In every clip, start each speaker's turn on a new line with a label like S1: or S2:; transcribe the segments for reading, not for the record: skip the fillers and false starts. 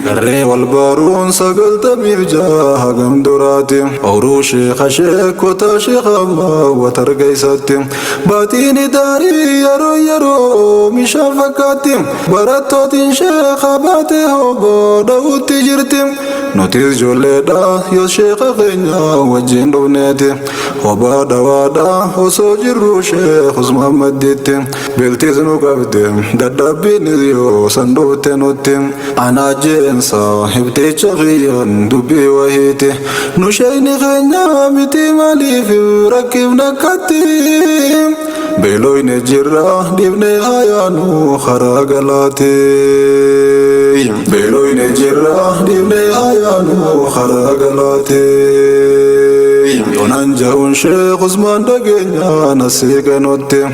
S1: قري والبارون سقلت بيرجا هقم دراتي أورو شيخ شيخ وتا شيخ أما وترقيساتي باتيني داري يرو يرو مشافكاتي براتوتين شيخ باتي هوبو داوتي جرتي نوتيز جوليدا يو شيخ غينا وجين دونيتي وبا دوادا وسوجر شيخ محمد ديتي بلتيز نوكابتي دادابين يو سندوتي نوتي أنا جنسا هبتي شغيان دبي وهيتي نوشيني غينا متي مالي في ركبنا كتي بيلوي نجرا دبني آيانو خراغلاتي بيلوي نجرا دبني آيانو خراغلاتي يونان جاون شيخ عثمان دقينا نسيق نوتي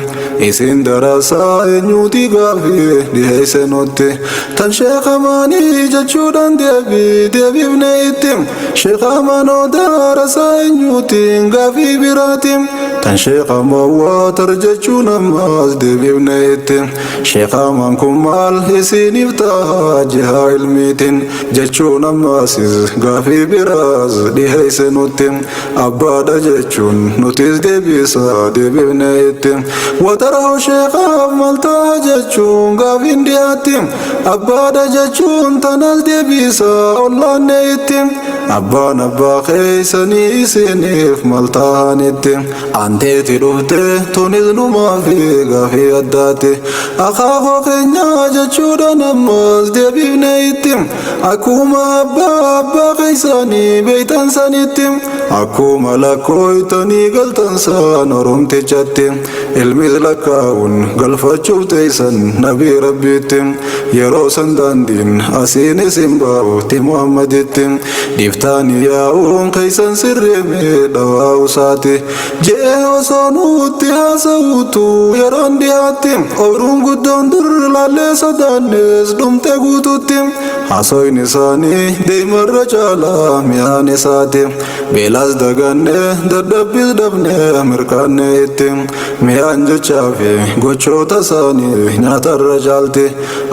S1: إسين دراسا نيوتي غافي دي سنوتي تن شيخ ماني جاتشودان ديبي بنيتم شيخ مانو دراسا نيوتي غافي براتم تن شيخ مواتر جاتشون أماز ديبي بنيتم شيخ مان كمال إسين افتاها جها علميتن جاتشون أماسيز غافي براز دي سنوتي أبادا جاتشون نوتيز ديبيسا ديبي بنيتم وتراه شيخ مالتا جاتشون غافين دياتم أبادا جاتشون تنال ديبيسا الله نيتم أبانا باخي سني سنيف مالتا نيتم أنتي تلوتي تونيز نما في غافي أداتي أخافو خينا جاتشودا نماز ديبي بنيتم أكوما أبا خيساني بيتان سنيتم أكوما لكوي تني قلتن سان ورمتي جاتم المثل لكاون قلفة تيسن نبي ربيتم يرو سنداندين أسين سنباو تي محمدتم دفتاني ياون قيسن سرمي دواو ساتي جيه وصانوتي هاسوتو يران دياتم أورون قدون در لالي سدانيس دمتي قوتوتم حصوي نساني دي مرة جالا مياني ساتي بلاس دغاني دردبيز دبني مركاني اتم ميان جچافي gocho tasani nyata rajalti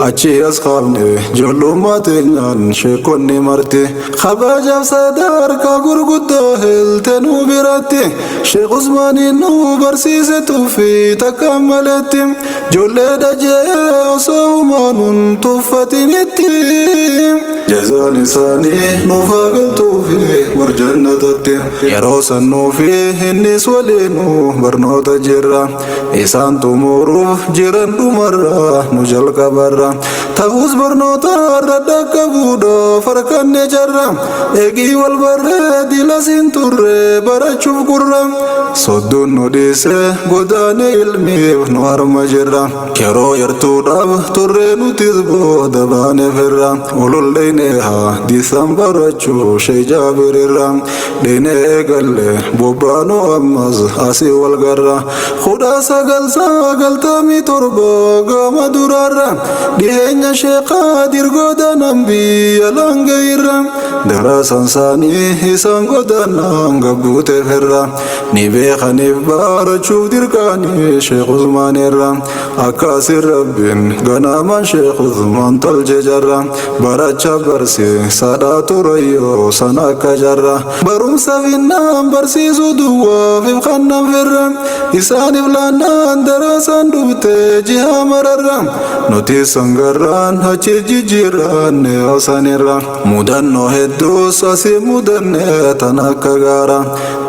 S1: achi asqabni jollu matinyan shekonni marti khabajab sadar ka gurguddo heltenu birati sheikh usmani nu barsise tufi takammalati jolle daje osmanun tufatiniti جزا لساني نفاقلت في ورجنتي يروس النوفي النس ولينو برنوت جرا إسان تمورو جران تمرا نجل كبرا تغوز برنوت ردك بودا فرقان نجرا اگي والبر دلسين تره برچوف قرم صدو نديس قدان علمي نوار مجرا كرو يرتو داب تره نتزبو دبان فرا ولول دينها ديسمبر چو شي جابر الرام دينه قل بوبانو امز اسي والغرا خدا ساغل تامي تربو غام درارا دينه شيخ ديرغو دنبي يلانغيرا دراسان ساني حسان غدان غبوت فرا نيبي خنيف بار چو ديركاني شيخ عثمان الرام اكاسر ربين غنامان شيخ عثمان تلجرا baracha barsi sadatu rayo sana kajarra barum savinam barsi zuduwa fi khannam firra isan iblanan darasan dubte jiha mararra noti sangaran hachi jijiran ne asanira mudan no heddu sasi mudan ne tanakagara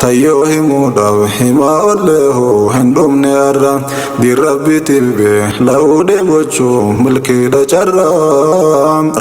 S1: tayo himudaw hima oleho hendum ne arra di rabbi tilbe laude bochu mulki da charra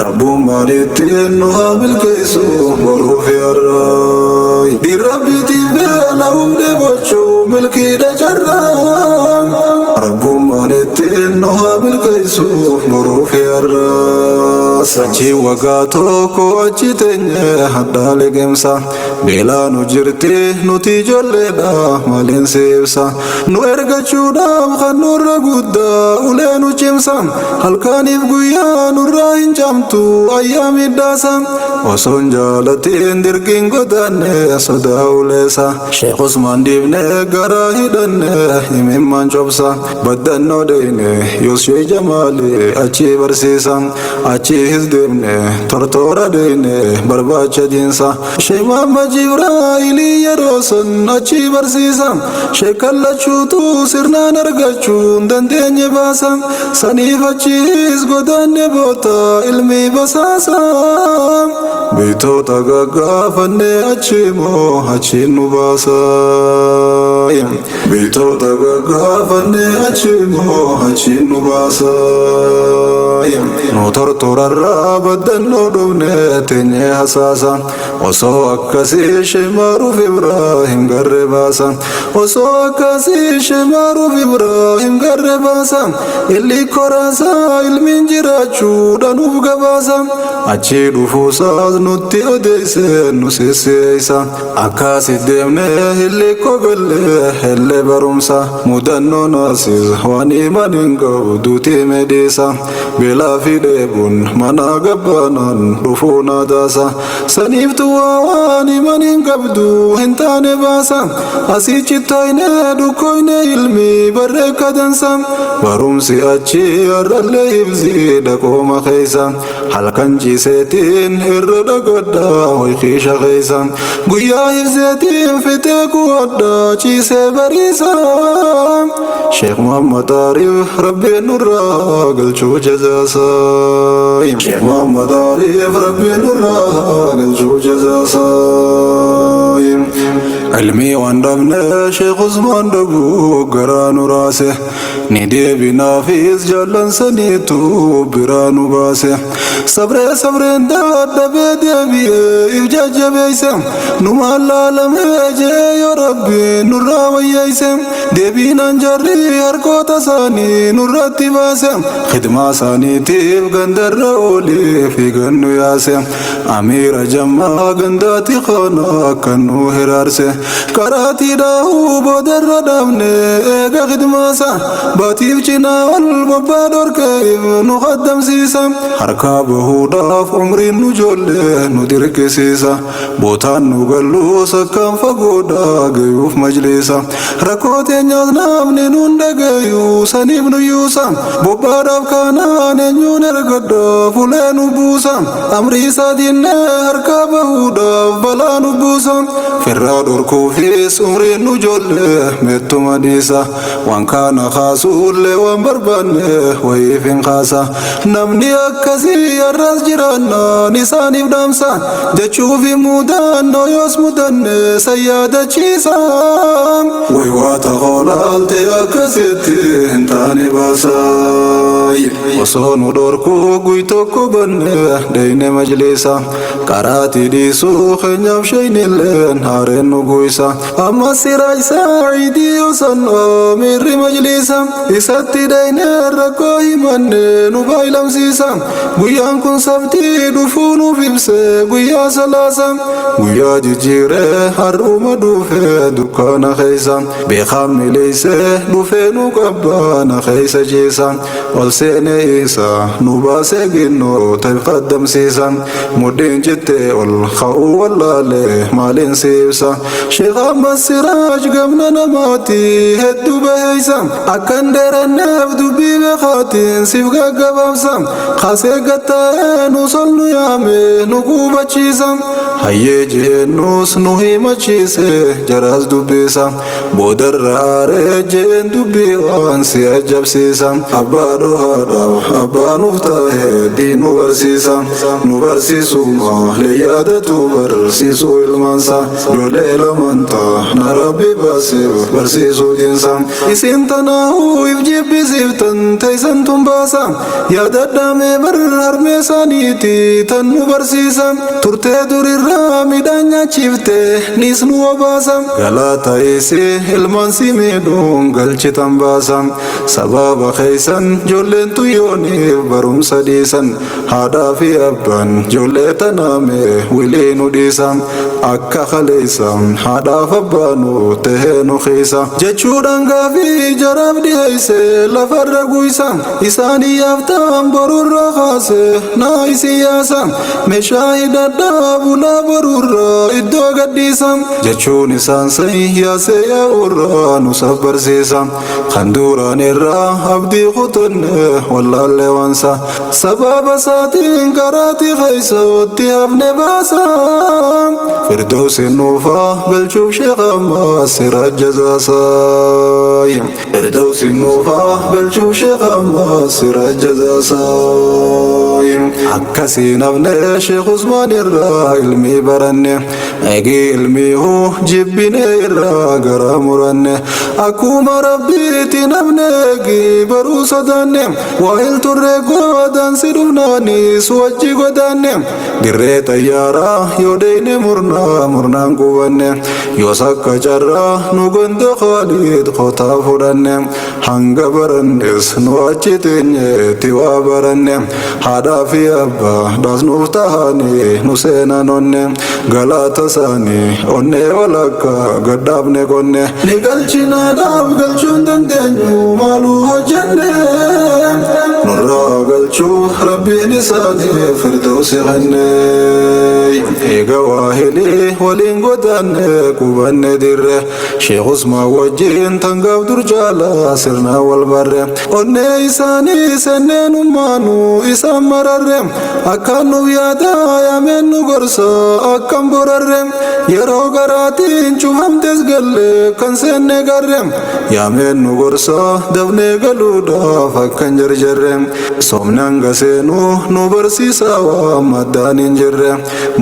S1: rabbu مالتينها بالكيسو وروفي الراي دي ربي تبالا ودبوشو ملكي دا جرام ربو مالتينها بالكيسو وروفي الراي سچي وقاتو كوچي تنيه حدا لغمسا بلا نجرتي نتي جولدا مالين سيبسا نو ارغا چودا خنو رغودا ولينو چمسا هلكاني بغيا نراين جامتو أيام الداسم وصون جالتين درقين قدان صداو ليسا شيخ عثمان ديبن قراهدن يمين من جبسا بدن نودين يوسي جمالي أچي برسيسا أچي هزدبن ترطور دين برباچ دينسا شيخ محمد جبرائيلي يروسن أچي برسيسا شيخ الله چوتو سرنا نرگچون دندين باسا سنيف أچيز قدان بوتا علمي بساسا بيتو تغاقا فني أچيمو أچين نباسا بيتو تغاقا فني أچيمو أچين نباسا نوتر تورر بدن نودوبني تني حساسا وصو أكسي شمارو في إبراهيم قرباسا وصو أكسي شمارو في إبراهيم قرباسا اللي كراسا المين جراچو دانوف قباسا أچي دفوسا نوتي أديسي نسيسيسا أكاسي ديمني اللي كوغل اللي برومسا مدنو ناسيز واني منينغو دوتي مديسا بلا في ديبون منا قبانا دفونا داسا سنيفتو واني منينغبدو هنتاني باسا أسي چتايني دوكويني علمي بركة دنسا برومسي أچي أرالي يبزي دقوم خيسا حلقان جيسيتين إرد قدا ويخيش خيسا قيا يبزيتين فتاكو قدا جيسي بريسا شيخ محمد عارف ربي نورا قلشو جزاسا شيخ محمد عارف ربي نورا قلشو جزاسا علمي واندبنا شيخ عثمان دقو قرانو راسه ندي بنافيز جلن سنيتو برانو باسه صبر صبر داد بيدي بي إفجاج بيسم نمال العالم جي يا ربي نورا ويسم دبي ننجري هركو تساني نورتي باسم خدمة ساني تيب غندر أولي في غنو ياسم أمير جمع غنداتي خانا كنو هرارسه كراتي داو بدر دامني إيغا خدمة سا باتيب چنا والمبادر كيف نخدم سيسم حركابه داف عمري نجول ندرك سيسا بوتان نغلو سكام فقودا غيوف مجلسا ركوتين يزنام ننون دغيو سنيب نيوسا بوباداف كانا ننيون الغدا فلين بوسا أمري سادين حركابه داف بلا نبوسا فرادور كوفيس عمري نجول متو مديسا وان كان خاسول وان بربان ويفين خاسا نمني أكسي الرأس جرانا نساني بدامسا جتشوفي مودان نويوس مودان سيادة چيسا ويواتا غولالتي أكسيتي انتاني باساي وصونو دوركو قويتوكو بن دين مجلسا كاراتي ديسو خنجاب شينيلين هارين نقويسا أما سراج سعيدي وصن أمير مجلسا إساتي دين الرقوي من نبايلم سيسا guyaan kun sabtii dhufuunu fibse guyyaa salaasa guyyaa jijjiiree har'uma dhufe dukkaana keessa beekaan mileeyse dhufee nu qabbaana keessa jeesa ol seene isa nu baasee ginnoo ta'e qaddamsiisa mudhiin jettee ol ka'uu wallaale maaliin siibsa Sheekh Ahmad Siraaj gamna namaati hedduu baheeysa akkan dheeranneef dubbii beekaatiin siif gaggabaabsa خاسه گتا نوسلنو یامه نگو بچیسم هیه جنوس نوهی مچیسه جراز دوبیسم بودر راره جن دوبیوان سی عجب سیسم ابا روحادا ابا نفتاه دینو برسیسم نو برسیسو ما لیادتو برسیسو علمانسا جوله لمنتا نربی باسیو برسیسو جنسم اسین تناهو افجیب بزیفتن تیسن تم باسم یادت دامه بر میسانیتی تنو برسیسم ترته دوری را میدانیا چیفته نیسنو باسم گلاتا ایسی علمانسی میدون گلچتم باسم سباب خیسن جولن تویونی بروم سدیسن هادا فی ابان جولتنا می ویلینو دیسم akka khaleesam haadhaaf abbaanu tahee nu keessa jechuudhaan gaafii jaraaf dhiyeesse lafarra guysa isaanii yaaftaan borurra kaase naa isi yaasa meeshaa hidhadhaa bulaa borurra iddoo gadhiisa jechuun isaan say yaase yaa'urra nu sabbarsiisa kan duraan irraa abdii kutanne wallaalle wansa sababa saatiin karaati keeysatti hafne baasa firdoosi nuufa galchuuf sheekh ammas siraaj jazaasaay firdoosi nuufa galchuuf sheekh ammas siraaj jazaasaay akkasiin hafne sheekh Usmaan irraa ilmii baranne eegii ilmii hoo jibbine irraa gara muranne akkuma rabbiitiin hafne eegii baruu sodaanne waa'il turre godaan si dhufnaanis wajji godaanne dirree xayyaaraa yoo deeyne murnaan qubanne yoos akka carraa nu gonda Khaalid qotaa fudhanne hanga barannes nu achi teenyeetti waa baranne haadhaa fi abbaa dhaas nuuf tahanii nu seenan onne galaata isaanii onnee walakka gadhaabne qonne ni galchinaadhaaf galchuun dandeenyu maaluu hojjenne nurraa galchuu rabbiin isaanii firdoosi kenne eega waahilii waliin godaanne qubanne dirre sheekh Usmaan wajjin tangaaf dur jaalaa sirnaa wal barre onnee isaanii senneenummaanu isaan mararre akkaan nuuf yaadaa yaameen nu gorsa akkan borarre yeroo garaatiin cufamtes galle kan seenne garre yaameen nu gorsa dabnee galuudhaaf akkan jarjarre soomni hanga seenuu nu barsiisaa waan maddaan hin jirre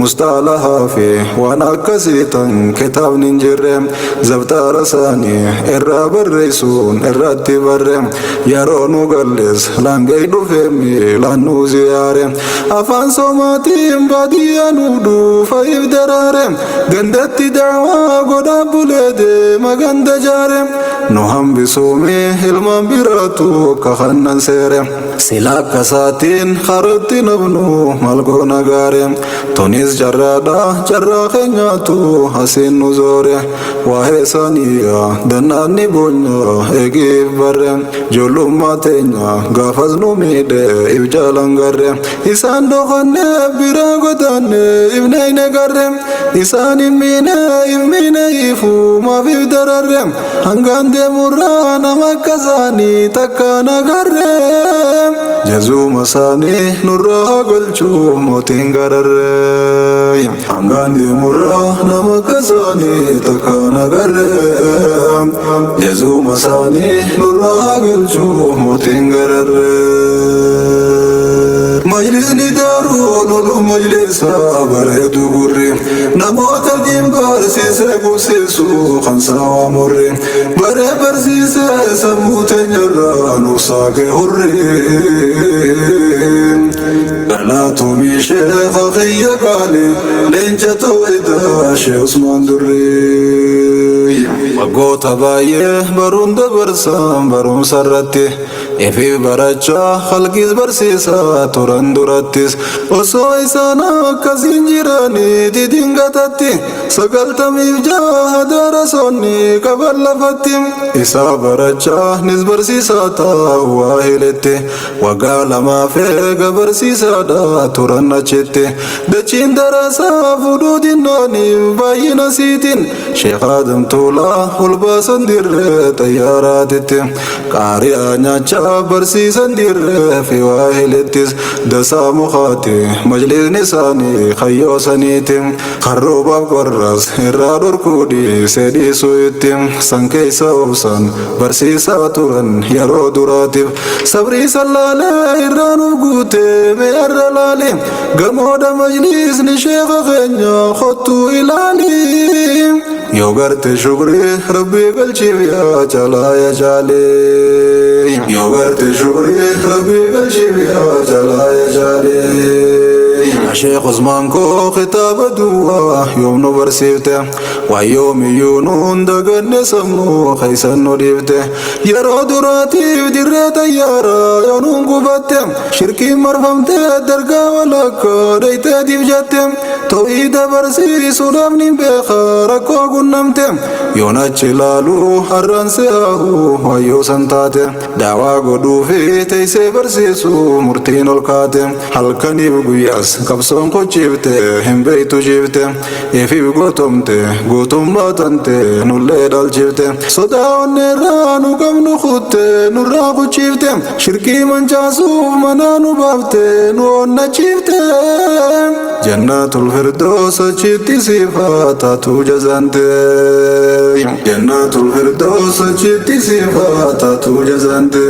S1: mustaalahaa fi waan akkasii tan kitaabni hin jirre zabxaara isaanii irraa barreessuun irratti barre yeroo nu galles laangee dhufeemi laannuu ziyaare afaan soomaatiin baadiyyaa nu dhuufa if daraare gandatti daawaa godhaa bulee deema ganda jaare nu hambisuumi ilmaan biraatu akka kannan seere sila akka saatiin karatti nabnu malgoo nagaare tunis jarraadha jarraa keenyaatu asiin nu zoore waa'ee saniya dannaanni boonya eegiif barre joollummaa teenya gaafas nu miidhe if jaalan garre isaan dhokanne biraa godaanne ifneyne garre isaan himmiine ifmiine ifu maaf if dararre hangaan deemurraa nama akka isaanii takka nagarre jazuma isaanii nurraa galchuu mootiin gararre hangaan deemurraa nama akka isaanii takka nagarre jazuma isaanii nurraa galchuu mootiin gararre majlisni daaruu lolu majlisa bareedu gurri namoota diin barsiise gubsiisu kan saawaa murri baree barsiise sammuu teenyarraa nuuf saaqe hurri galaatumii sheekha kiyya qaali leenca ta'uudha sheekh Usmaan durri waggoota baay'ee baruun dabarsan barumsa irratti efiif barachaa halkis barsiisaa turan durattis osoo isaan akkasiin jiranii didingatatti 96 darasoonni qaban lafatti isaa barachaa nis barsiisaa ta'uu waahiletti waggaa lamaaf eega barsiisaadha turan achitti dachiin darasaa fudhuu dinnooniif baay'ina siitiin sheekh Adam Tuulaa ol baasan dirree xayyaaraatitti qaari'aa nyaachaa barsiisan dirree fi waahilettis dasaa mukaati majlisni isaanii kayyoosaniiti karroobaaf qorras irraa dhorkuudhi sedhiisuu itti san keessa obsan barsiisaa turan yeroo duraatiif sabrii sallaalee irraa nuuf guutee mee arra laali gamoodha majlisni sheekha keenya kottuu ilaali yoo garte shukrii rabbii galchiif yaa caalaa yaa jaalee yoo garte shukrii rabbii galchiif yaa caalaa yaa jaalee شيخ عثمان كو خطاب دوا يوم نبرسيفته ويوم يونون دغن سمو خيسن وديفته يرو دراتي درت يارا يونون قبته شركي مرفمته درغا ولك ديت ديفجته توحيد برسي سلامني بخير كو غنمته يونا چلالو حرن سياهو ويو سنتاته دعوا غدو في تيسي برسيسو مرتين الكاته حلقني بغياس كبسون كو جيبته هم بيتو جيبته يفي بغوتمته غوتم باتنته نولي دال جيبته صدا ونرانو كم نخوته نراغو جيبته شركي من جاسو منانو بابته نونا جيبته جنات الفردوس جيبتي صفاتاتو جزانته جنات الفردوس جيبتي صفاتاتو جزانته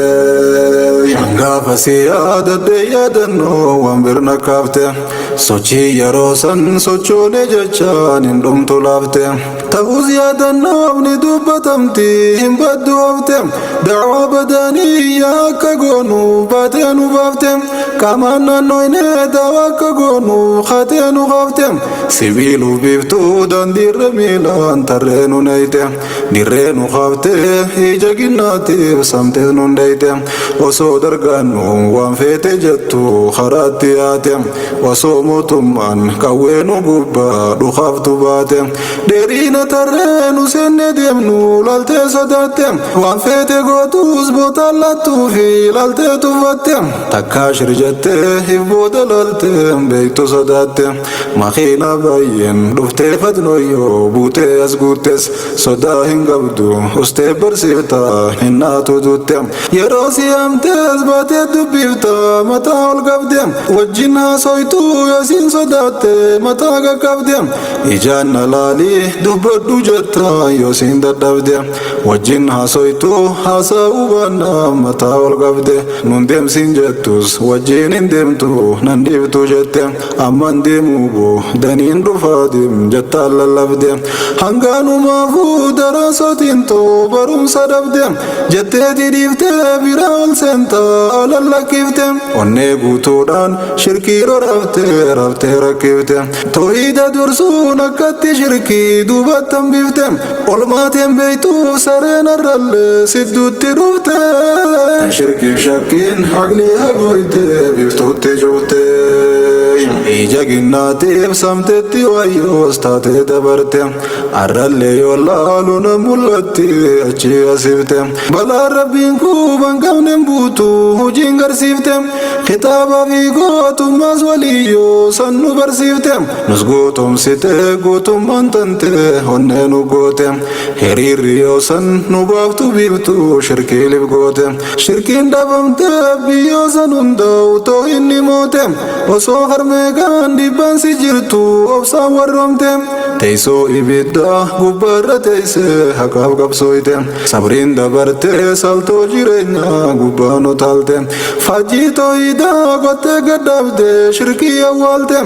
S1: غاف سيادة يادنو وامبرنا كافته سوچي يروسن سوچوني جچان اندوم تولافته تفوز يادنو ابني دوبتمتي هم بدو افته دعوة بدانية كغونو باتنو بافتم كمان نوينة دعوة كغونو خاتنو خافتم سبيلو بيفتو دان دير ميلان ترينو نيته ديرينو خافته هيجا جناتي بسامته ننديته وسو درغانو وان فيته جتو خراتي آتم وسو موتمان كوينو قبا دو خافتو باتم ديرينا ترينو سنة ديمنو لالته صداتم وان فيته غوتوز بوتالاتو في لالته توفتم تكاشر جته هفو دلالتم بيتو صداتم مخينا باين دفته فتنويو بوته اسقوتس صدا هنقبدو استه برسيفتا هناتو دوتم يروسي امتز باتي دبيفتا متا القبدم وجنا سويتو ياسين صداتي متا قبدم إجان لالي دبدو جتا ياسين ددبدم وجنا سويتو حاسا وبانا متا القبدم نندم سنجتوس وجين اندمتو نندفتو جتم أمان ديموبو دنين رفادم جتا للبدم هنغانو مافو دراساتين تو بروم سدبدم جتة ديفتة براول سنتا على اللكيفتم ونيبو تودان شركي رفته ركيفتم توحيد درسون أكت شركي دوبتم بيفتم علماتم بيتو سرين الرل سدو تروفتم شركي شاكين عقلي أقويته بيفتو تجوته إيجا جناتي بسمتتي ويوستاتي دبرتي أرالي يولالو نمولتي أجي أسيفتي بلا ربين كوبان كم نمبوتو هجين غرسيفتي خطابا في قوتم مازوليو سنو برسيفتي نسقوتم سيتي قوتم انتنتي هنينو قوتي هريريو سن نبافتو بيفتو شركي لبقوتي شركين دبمتي بيو سنندو تو إني موتي وسو harmeegaan dhibbaan si jirtu obsaan warroomte teessoo ibiddaa gubbaarra teessee haqaaf qabsooyte sabriin dabarte saltoo jireenyaa gubbaan utaalte faajjii tooyidaa qottee gaddaabde shirkii awwaalte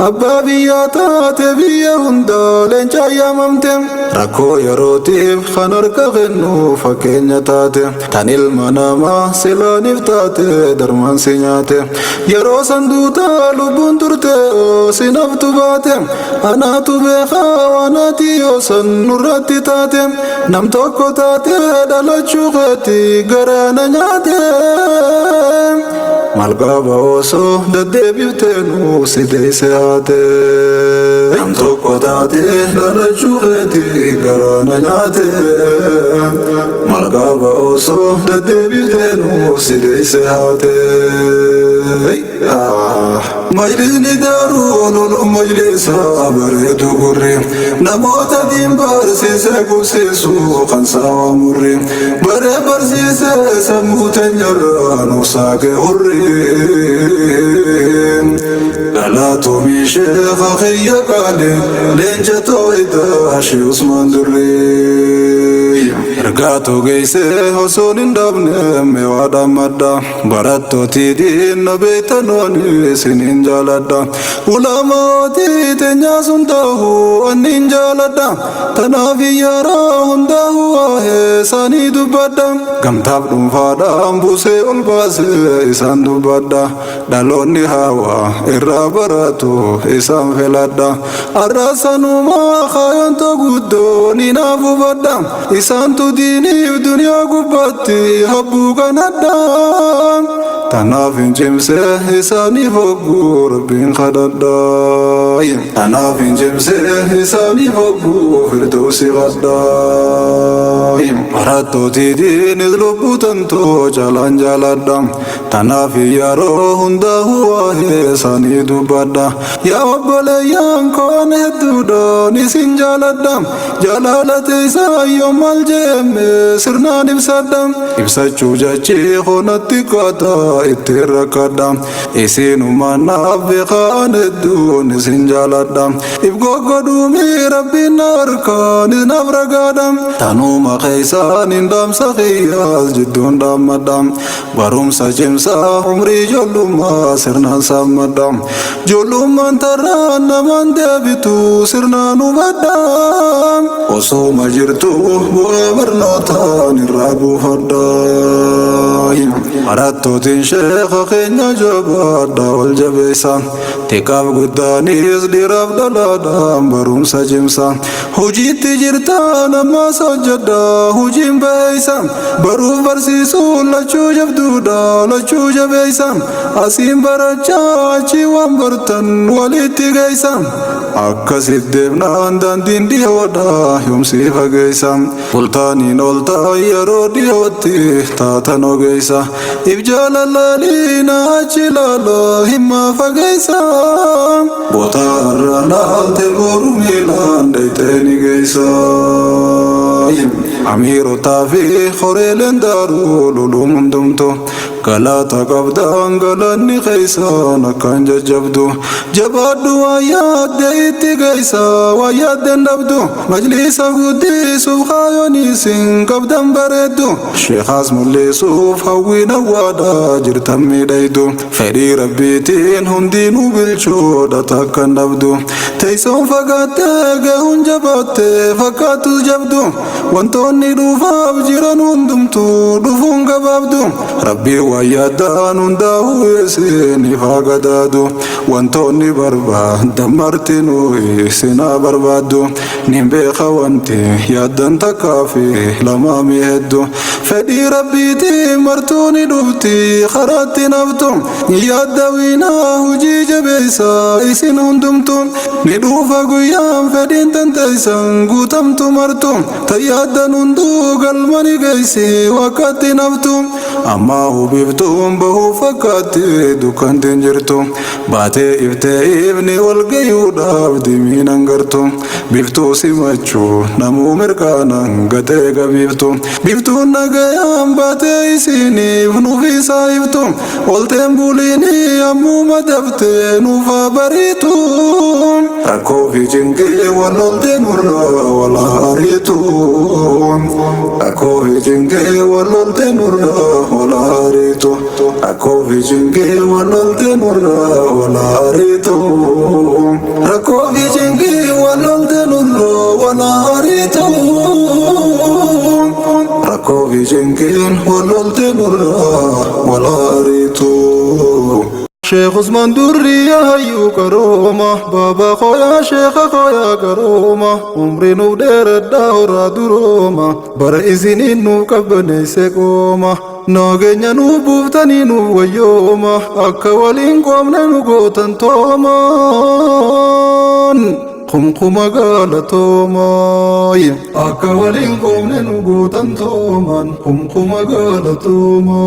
S1: abbaa biyyaa taate biyya hundaa leencaa yaamamte rakkoo yerootiif kan harka kennu fakkeenya taate tan ilma namaa silaaniif taate darmaan si nyaate yeroo sanduutaa lubbuun turte sinaftu baate anaatu beekaa waanaati yoosan nurratti taate nam tokko taate dhalachuu keetti garaana nyaate malqaba osoo deddeebifteenu si deeyse haate nam tokko taate dhalachuu keetti garaana nyaate malqaba osoo deddeebifteenu si deeyse haate مجلسني دارون مجلس بريد قري نموت دين برسيس قسيسو خنسا ومري بري برسيس سموت نجران وساق قري لا تومي شيخ خي قالي لين جتويدا شي عثمان دري ergaatu geesse osoon hin dhabne meewaadhaan madda barattooti diinna beektanoonni isiniin jaaladha ulamaatii teenyaa sun ta'u anniin jaaladha tanaaf iyyaraa hundaa'u waa'ee isaanii dubbadha gamtaaf dhuunfaadhaan buusee ol baasee isaan dubbadha dhaloonni hawaa irraa baratu isaan filadha arraasanumaa kaayontoo guddoo ni naaf hubadha isaantu diiniif duniyaa gubbaatti habbuu kanadha tanaaf hin cimse isaaniif hogguu rabbiin kadhadha tanaaf hin cimse isaaniif hogguu firdawsi kadha barattooti diinis lubbuu tantoo caalaan jaaladha tanaaf yeroo hundaa'u waa'ee isaanii dubbadha yaa obboleeyyaan koon hedduudhaan isin jaaladha jaalaalate isaa yoo maal jeemme sirnaan ibsadha ibsachuu jechi honatti qaata ittiin rakkadha isinumaan naaf beekaan hedduun isin jaaladha if goggodhuumi rabbiin na harkaanis naaf ragaadha tanuma keessaan hin dhaamsa kiyyaas jidduun dhaammadha barumsa cimsaa umrii ijoollummaa sirnaan saammadha ijoollummaan tarraan namaan deebitu sirnaan hubadha osuma jirtu bu'aa barnootaan irraa buufadha barattootiin sheekha keenya jabaadha wal jabeessa xiqqaaf guddaanis dhiiraaf dhalaadhaan barumsa cimsa hojiitti jirtaan ammaas hojjedha hojiin beeysa baruuf barsiisuun lachuu jabduudha lachuu jabeeysa asiin barachaa achii waan bartan walitti geeysa akkasit deemnaan daandiin dhiyoodha yoomsii fageeysa bultaaniin oltaa yeroo dhiyootti taatan ogeeysa if jaalalaaliina achi laala himmaa fageeysa bootaa irra laalte boru miilaan dhayxeeni geeysa amiirotaa fi horeeleen daaruu luluun hundumtu galata qabdaan galanni keeysan akkaan jajjabdu jabaadhu waa yaadde itti geeysa waa yaadden dhabdu majlisa guddisuuf kaayoon isin qabdan bareeddu sheekhaas mul'isuuf hawwiin awwaadha jirtan miidhaydu fedhii rabbiitiin hundinuu bilchoodha takkan dhabdu teessoon fagaattee gahuun jabaatte fakkaattus jabdu wantoonni dhufaaf jiran hundumtuu dhufuun gabaabdu rabbii wayyadaan hundaa'u isiniif haa gadaadu wantoonni barbaadan martinuu isinaa barbaaddu nin beeka wanti yaaddan takkaa fi lamaami heddu fedhii rabbiitiin martuuni dhufti karaatti naftu yaadda wiinaa hujii jabeessa isin hundumtu ni dhufa guyyaan fedhiin tanteeysan guutamtu martu tayaaddan hunduu galmani geeysi wakkatti naftu ammaa hubiftuun bahuu fakkaatti dukkantiin jirtu baatee iftee ifni wal gayuudhaaf dimiin hangartu biftuu simachuu namuu mirkaanan gatee gabiiftu biftuun nagayaan baatee isiniif nuufiisaa iftu olteen buliinii ammuu madabtee nuufaa bariitu rakkoo fi cinqii wal olteen nurraa wal hariitu rakkoo fi cinqii wal olteen nurraa wal hariitu rakkoo fi cinqii wal olteen nurraa wal hariitu rakkoo fi cinqii wal olteen nurraa wal hariitu rakkoo fi cinqii wal olteen nurraa wal hariitu شيخ عثمان دري هيو كروما بابا خويا شيخ خويا كروما عمري نو دير الدورة دروما برئيسيني نو كبني سيكوما نوغينيا نو بوفتاني نو ويوما أكا ولين قومنا نو قوتن تومان قم قالتوما أكا ولين قومنا نو قوتن تومان قم قالتوما